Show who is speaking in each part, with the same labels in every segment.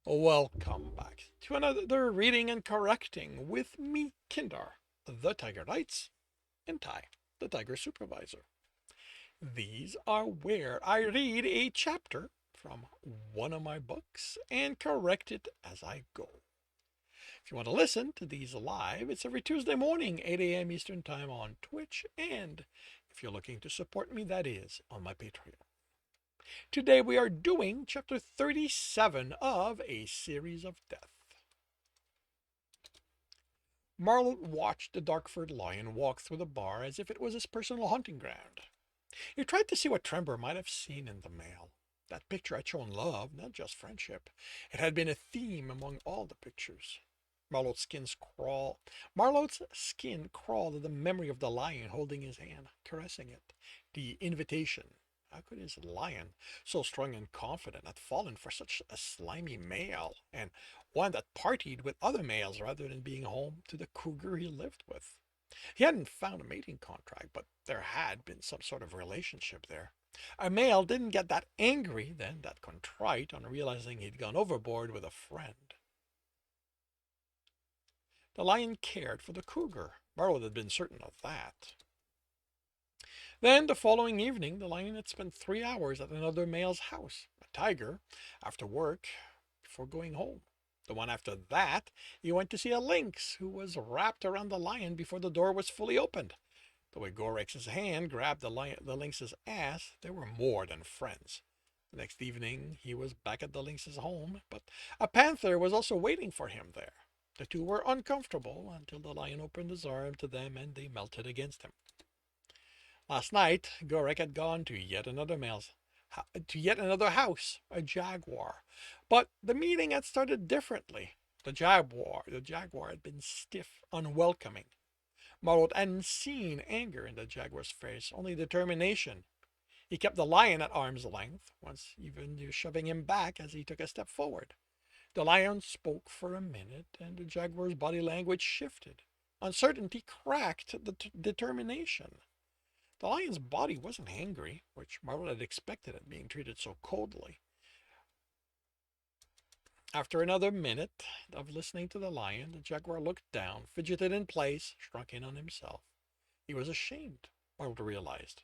Speaker 1: Welcome back to another reading and correcting with me, Kindar, the Tiger Knights, and Ty, the Tiger Supervisor. These are where I read a chapter from one of my books and correct it as I go. If you want to listen to these live, it's every Tuesday morning, 8 a.m. Eastern Time on Twitch, and if you're looking to support me, that is on my Patreon. Today we are doing chapter 37 of A Series of Death. Marlot watched the dark-furred lion walk through the bar as if it was his personal hunting ground. He tried to see what Trembor might have seen in the mail. That picture had shown love, not just friendship. It had been a theme among all the pictures. Marlot's skin crawled at the memory of the lion holding his hand, caressing it. The invitation. How could his lion, so strong and confident, have fallen for such a slimy male, and one that partied with other males rather than being home to the cougar he lived with? He hadn't found a mating contract, but there had been some sort of relationship there. A male didn't get that angry then, that contrite, on realizing he'd gone overboard with a friend. The lion cared for the cougar. Marlot had been certain of that. Then, the following evening, the lion had spent 3 hours at another male's house, a tiger, after work, before going home. The one after that, he went to see a lynx who was wrapped around the lion before the door was fully opened. The way Gorex's hand grabbed the lynx's ass, they were more than friends. The next evening, he was back at the lynx's home, but a panther was also waiting for him there. The two were uncomfortable until the lion opened his arm to them and they melted against him. Last night, Gorek had gone to yet another house, a jaguar. But the meeting had started differently. The jaguar had been stiff, unwelcoming. Marlot hadn't seen anger in the jaguar's face, only determination. He kept the lion at arm's length, once even shoving him back as he took a step forward. The lion spoke for a minute, and the jaguar's body language shifted. Uncertainty cracked the determination. The lion's body wasn't angry, which Marlot had expected at being treated so coldly. After another minute of listening to the lion, the jaguar looked down, fidgeted in place, shrunk in on himself. He was ashamed, Marlot realized.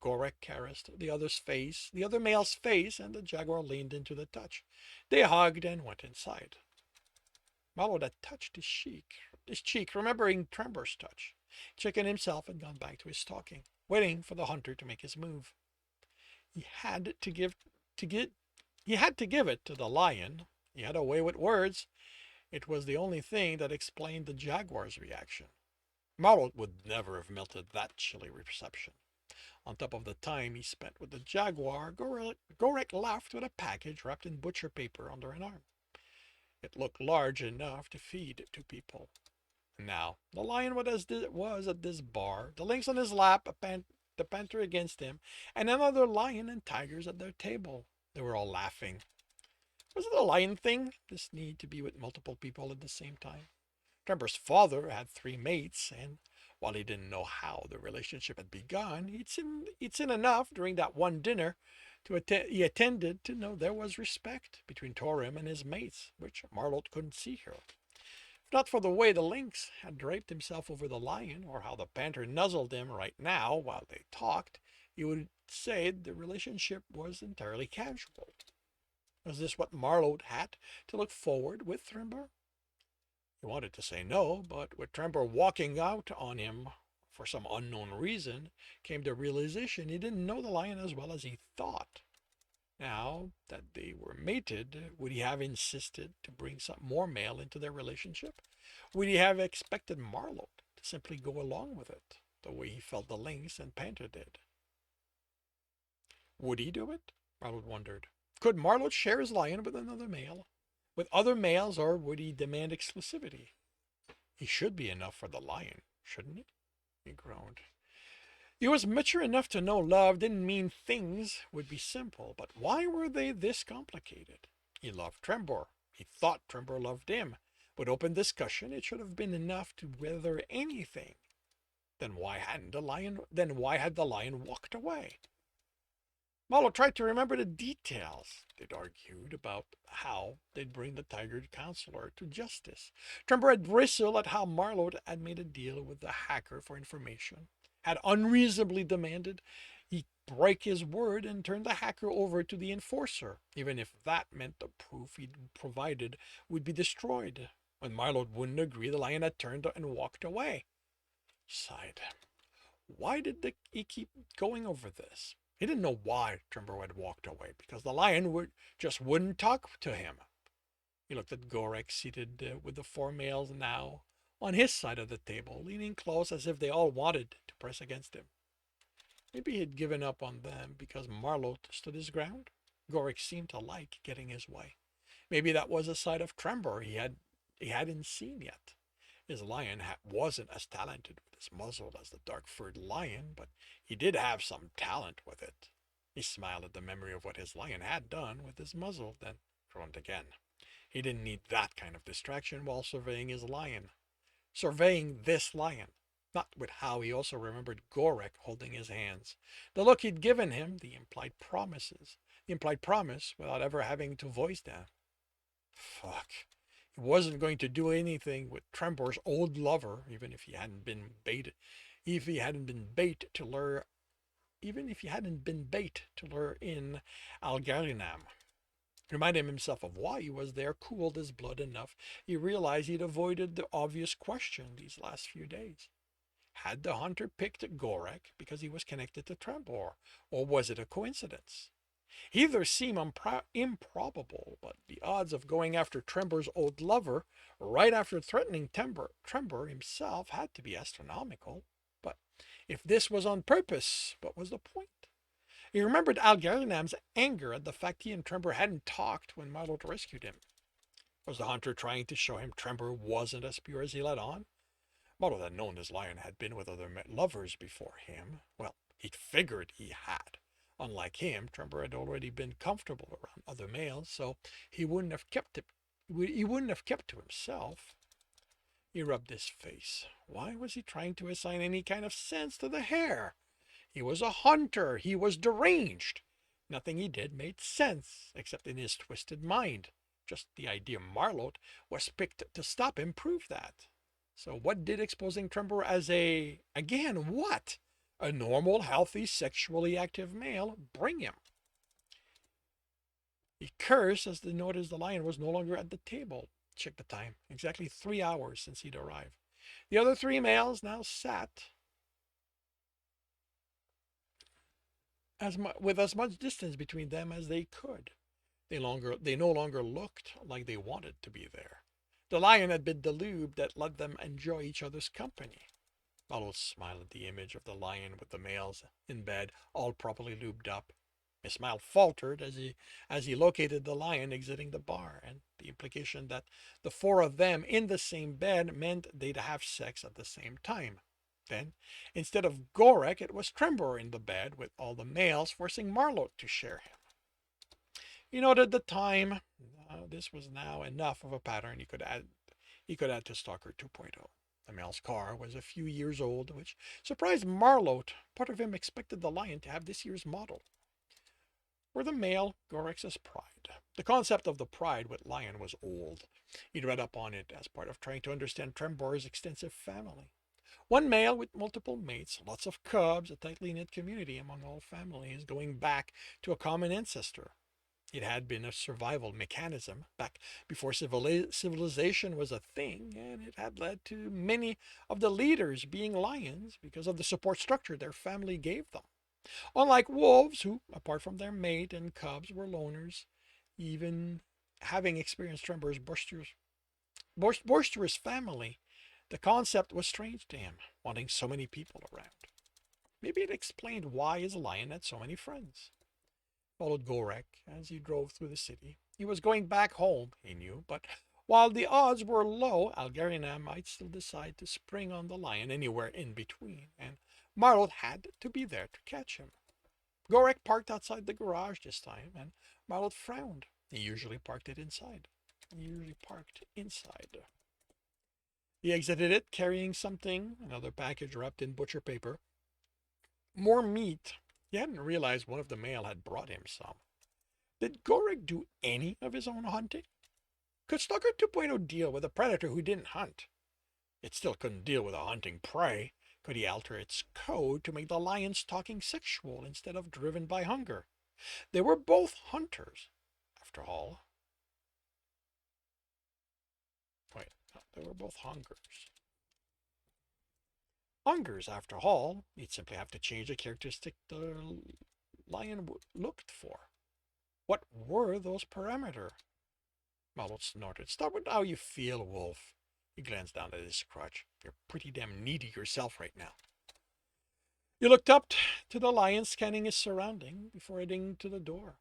Speaker 1: Gorek caressed the other male's face, and the jaguar leaned into the touch. They hugged and went inside. Marlot had touched his cheek, remembering Trembor's touch. Chicken himself had gone back to his stalking, waiting for the hunter to make his move. He had to give it to the lion. He had a way with words. It was the only thing that explained the jaguar's reaction. Marlot would never have melted that chilly reception. On top of the time he spent with the jaguar, Gorek left with a package wrapped in butcher paper under an arm. It looked large enough to feed 2 people. Now, the lion was at this bar, the lynx on his lap, the panther against him, and another lion and tigers at their table. They were all laughing. Was it a lion thing, this need to be with multiple people at the same time? Trembor's father had 3 mates, and while he didn't know how the relationship had begun, he'd seen enough during that one dinner he attended to know there was respect between Torim and his mates, which Marlot couldn't see here. If not for the way the lynx had draped himself over the lion, or how the panther nuzzled him right now while they talked, you would say the relationship was entirely casual. Was this what Marlot had to look forward with Trembor? He wanted to say no, but with Trembor walking out on him for some unknown reason, came the realization he didn't know the lion as well as he thought. Now that they were mated, would he have insisted to bring some more male into their relationship? Would he have expected Marlot to simply go along with it, the way he felt the lynx and panther did? Would he do it? Marlot wondered. Could Marlot share his lion with another male? With other males, or would he demand exclusivity? He should be enough for the lion, shouldn't he? He groaned. He was mature enough to know love didn't mean things would be simple, but why were they this complicated? He loved Trembor. He thought Trembor loved him. With open discussion, it should have been enough to weather anything. Then why had the lion walked away? Marlowe tried to remember the details. They'd argued about how they'd bring the tiger counselor to justice. Trembor had bristled at how Marlowe had made a deal with the hacker for information, had unreasonably demanded he break his word and turn the hacker over to the enforcer, even if that meant the proof he'd provided would be destroyed. When Marlowe wouldn't agree, the lion had turned and walked away. He sighed. Why did he keep going over this? He didn't know why Trembor had walked away, because the lion just wouldn't talk to him. He looked at Gorek, seated with the four males now on his side of the table, leaning close as if they all wanted to press against him. Maybe he'd given up on them because Marlowe stood his ground. Gorek seemed to like getting his way. Maybe that was a side of Trembor he hadn't seen yet. His lion wasn't as talented with his muzzle as the dark-furred lion, but he did have some talent with it. He smiled at the memory of what his lion had done with his muzzle, then groaned again. He didn't need that kind of distraction while surveying his lion. Surveying this lion, not with how he also remembered Gorek holding his hands. The look he'd given him, the implied promise without ever having to voice them. Fuck. He wasn't going to do anything with Trembor's old lover, even if he hadn't been bait to lure in Algarinam. Reminding himself of why he was there cooled his blood enough. He realized he'd avoided the obvious question these last few days. Had the hunter picked Gorek because he was connected to Trembor, or was it a coincidence? Either seem improbable, but the odds of going after Trembor's old lover right after threatening Trembor himself had to be astronomical. But if this was on purpose, what was the point? He remembered Algarinam's anger at the fact he and Trembor hadn't talked when Marlowe rescued him. Was the hunter trying to show him Trembor wasn't as pure as he let on? Marlowe had known his lion had been with other lovers before him. Well, he'd figured he had. Unlike him, Trembor had already been comfortable around other males, so he wouldn't have kept to himself. He rubbed his face. Why was he trying to assign any kind of sense to the hare? He was a hunter. He was deranged. Nothing he did made sense, except in his twisted mind. Just the idea Marlowe was picked to stop him proved that. So what did exposing Trembor as again, what? A normal, healthy, sexually active male bring him? He cursed as he noticed the lion was no longer at the table. Checked the time. Exactly 3 hours since he'd arrived. The other three males now sat with as much distance between them as they could. They no longer looked like they wanted to be there. The lion had been the lube that let them enjoy each other's company. Marlowe smiled at the image of the lion with the males in bed, all properly lubed up. His smile faltered as he located the lion exiting the bar, and the implication that the four of them in the same bed meant they'd have sex at the same time. Then, instead of Gorek, it was Trembor in the bed with all the males, forcing Marlowe to share him. He noted the time. This was now enough of a pattern he could add to Stalker 2.0. The male's car was a few years old, which surprised Marlowe. Part of him expected the lion to have this year's model. For the male, Gorek's pride. The concept of the pride with lion was old. He'd read up on it as part of trying to understand Trembor's extensive family. One male with multiple mates, lots of cubs, a tightly knit community among all families, going back to a common ancestor. It had been a survival mechanism back before civilization was a thing, and it had led to many of the leaders being lions because of the support structure their family gave them. Unlike wolves, who, apart from their mate and cubs, were loners, even having experienced Trembor's boisterous family, the concept was strange to him, wanting so many people around. Maybe it explained why his lion had so many friends. Followed Gorek as he drove through the city. He was going back home, he knew, but while the odds were low, Algarinam might still decide to spring on the lion anywhere in between, and Marlowe had to be there to catch him. Gorek parked outside the garage this time, and Marlowe frowned. He usually parked inside. He exited it, carrying something, another package wrapped in butcher paper. More meat He hadn't realized one of the male had brought him some. Did Gorik do any of his own hunting? Could Stalker 2.0 deal with a predator who didn't hunt? It still couldn't deal with a hunting prey. Could he alter its code to make the lions talking sexual instead of driven by hunger? They were both hunters, after all. Wait, no, they were both hungers. Hungers, after all. You'd simply have to change the characteristic the lion looked for. What were those parameters? Marlot snorted. Start with how you feel, Wolf. He glanced down at his crotch. You're pretty damn needy yourself right now. He looked up to the lion, scanning his surroundings before heading to the door.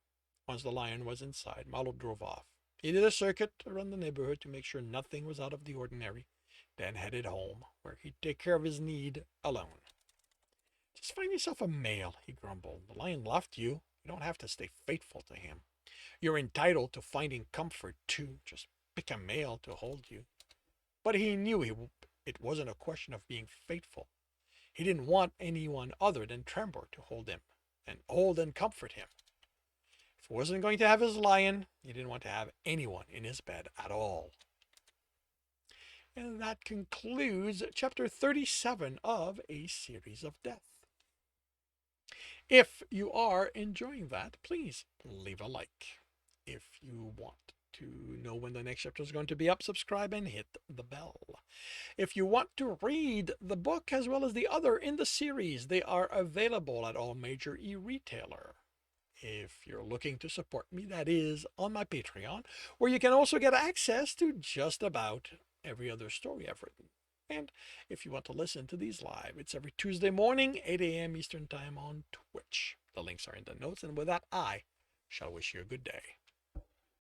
Speaker 1: Once the lion was inside, Marlot drove off. He did a circuit around the neighborhood to make sure nothing was out of the ordinary, then headed home, where he'd take care of his need alone. Just find yourself a male, he grumbled. The lion left you. You don't have to stay faithful to him. You're entitled to finding comfort, too. Just pick a male to hold you. But he knew it wasn't a question of being faithful. He didn't want anyone other than Trembor to hold him and hold and comfort him. If he wasn't going to have his lion, he didn't want to have anyone in his bed at all. And that concludes chapter 37 of A Series of Death. If you are enjoying that, please leave a like. If you want to know when the next chapter is going to be up, subscribe and hit the bell. If you want to read the book as well as the other in the series, they are available at all major e-retailer. If you're looking to support me, that is on my Patreon, where you can also get access to just about every other story I've written. And if you want to listen to these live, it's every Tuesday morning, 8 a.m. Eastern Time on Twitch. The links are in the notes, and with that, I shall wish you a good day.